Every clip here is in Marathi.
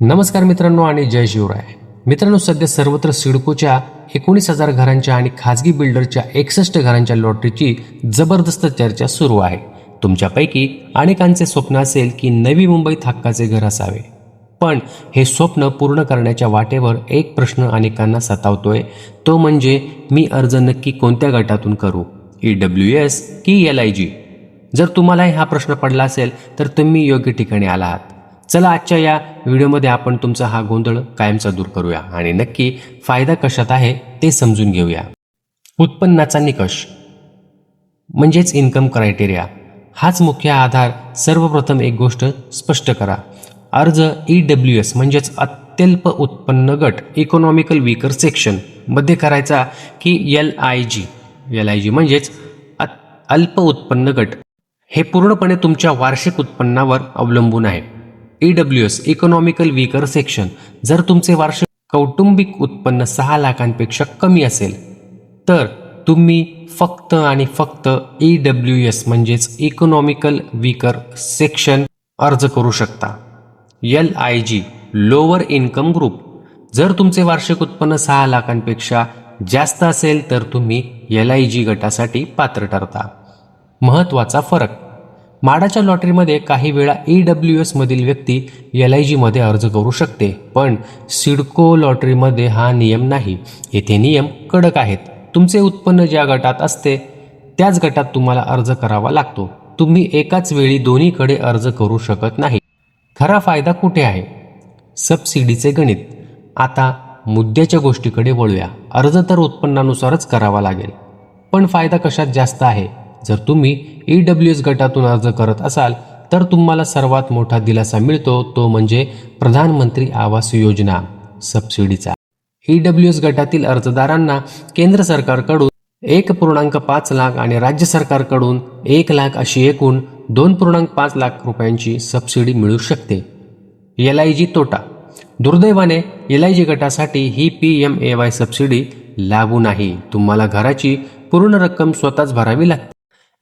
नमस्कार मित्रांनो आणि जय शिवराय. मित्रांनो, सध्या सर्वत्र सिडकोच्या 19,000 घरांच्या आणि खाजगी बिल्डरच्या 61 घरांच्या लॉटरीची जबरदस्त चर्चा सुरू आहे. तुमच्यापैकी अनेकांचे स्वप्न असेल की नवी मुंबईत हक्काचे घर असावे. पण हे स्वप्न पूर्ण करण्याच्या वाटेवर एक प्रश्न अनेकांना सतावतोय, तो म्हणजे मी अर्ज नक्की कोणत्या गटातून करू, EWS की LIG? जर तुम्हालाही हा प्रश्न पडला असेल तर तुम्ही योग्य ठिकाणी आला आहात. चला, आजच्या या व्हिडिओमध्ये आपण तुमचा हा गोंधळ कायमचा दूर करूया आणि नक्की फायदा कशात आहे ते समजून घेऊया. उत्पन्नाचा निकष म्हणजेच इन्कम क्रायटेरिया हाच मुख्य आधार. सर्वप्रथम एक गोष्ट स्पष्ट करा, अर्ज EWS म्हणजेच अत्यल्प उत्पन्न गट, इकॉनॉमिकल वीकर सेक्शन मध्ये करायचा की LIG म्हणजेच अल्प उत्पन्न गट, हे पूर्णपणे तुमच्या वार्षिक उत्पन्नावर अवलंबून आहे. EWS इकॉनॉमिकल वीकर सेक्शन, जर तुमचे वार्षिक कौटुंबिक उत्पन्न 6 लाखांपेक्षा कमी असेल तर तुम्ही फक्त आणि फक्त EWS म्हणजेच इकॉनॉमिकल वीकर सेक्शन अर्ज करू शकता. LIG लोअर इन्कम ग्रुप, जर तुमचे वार्षिक उत्पन्न 6 लाखांपेक्षा जास्त असेल तर तुम्ही LIG गटासाठी पात्र ठरता. महत्त्वाचा फरक, माडाच्या लॉटरीमध्ये काही वेळा EWS मधील व्यक्ती LIG मध्ये अर्ज करू शकते, पण सिडको लॉटरीमध्ये हा नियम नाही. येथे नियम कडक आहेत. तुमचे उत्पन्न ज्या गटात असते त्याच गटात तुम्हाला अर्ज करावा लागतो. तुम्ही एकाच वेळी दोन्हीकडे अर्ज करू शकत नाही. खरा फायदा कुठे आहे? सबसिडीचे गणित. आता मुद्द्याच्या गोष्टीकडे वळूया. अर्ज तर उत्पन्नानुसारच करावा लागेल, पण फायदा कशात जास्त आहे? जर तुम्ही EWS गटातून अर्ज करत असाल तर तुम्हाला सर्वात मोठा दिलासा मिळतो, तो म्हणजे प्रधानमंत्री आवास योजना सबसिडीचा. EWS गटातील अर्जदारांना केंद्र सरकारकडून 1.5 लाख आणि राज्य सरकारकडून 1 लाख अशी एकूण 2.5 लाख रुपयांची सबसिडी मिळू शकते. LIG तोटा, दुर्दैवाने LIG गटासाठी ही PMAY सबसिडी लागू नाही. तुम्हाला घराची पूर्ण रक्कम स्वतःच भरावी लागते.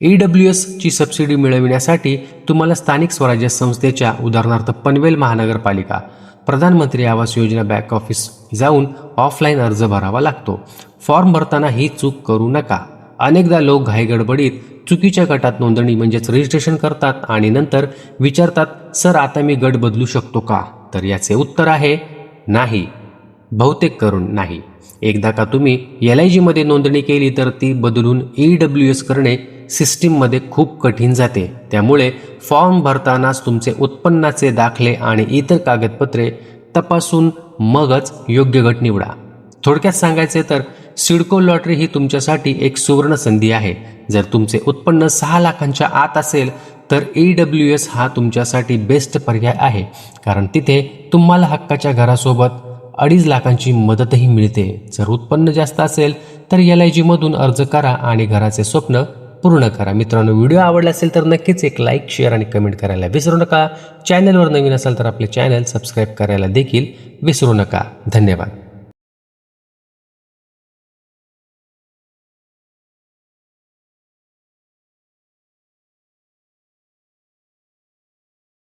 EWS ची सबसिडी मिळविण्यासाठी तुम्हाला स्थानिक स्वराज्य संस्थेच्या, उदाहरणार्थ पनवेल महानगरपालिका, प्रधानमंत्री आवास योजना बॅक ऑफिस जाऊन ऑफलाईन अर्ज भरावा लागतो. फॉर्म भरताना ही चूक करू नका. अनेकदा लोक घाईगडबडीत चुकीच्या गटात नोंदणी म्हणजेच रजिस्ट्रेशन करतात आणि नंतर विचारतात, सर आता मी गट बदलू शकतो का? तर याचे उत्तर आहे नाही, बहुतेक करून नाही. एकदा का तुम्ही LIG मध्ये नोंदणी केली तर ती बदलून EWS करणे सिस्टीममध्ये खूप कठीण जाते. त्यामुळे फॉर्म भरतानाच तुमचे उत्पन्नाचे दाखले आणि इतर कागदपत्रे तपासून मगच योग्य गट निवडा. थोडक्यात सांगायचे तर सिडको लॉटरी ही तुमच्यासाठी एक सुवर्ण संधी आहे. जर तुमचे उत्पन्न 6 लाखांच्या आत असेल तर EWS हा तुमच्यासाठी बेस्ट पर्याय आहे, कारण तिथे तुम्हाला हक्काच्या घरासोबत 2.5 लाखांची मदतही मिळते. जर उत्पन्न जास्त असेल तर LIG मधून अर्ज करा आणि घराचे स्वप्न पूर्ण करा. मित्रांनो, व्हिडिओ आवडला असेल तर नक्कीच एक लाईक, शेअर आणि कमेंट करायला विसरू नका. चॅनलवर नवीन असाल तर आपले चॅनल सबस्क्राईब करायला देखील विसरू नका. धन्यवाद.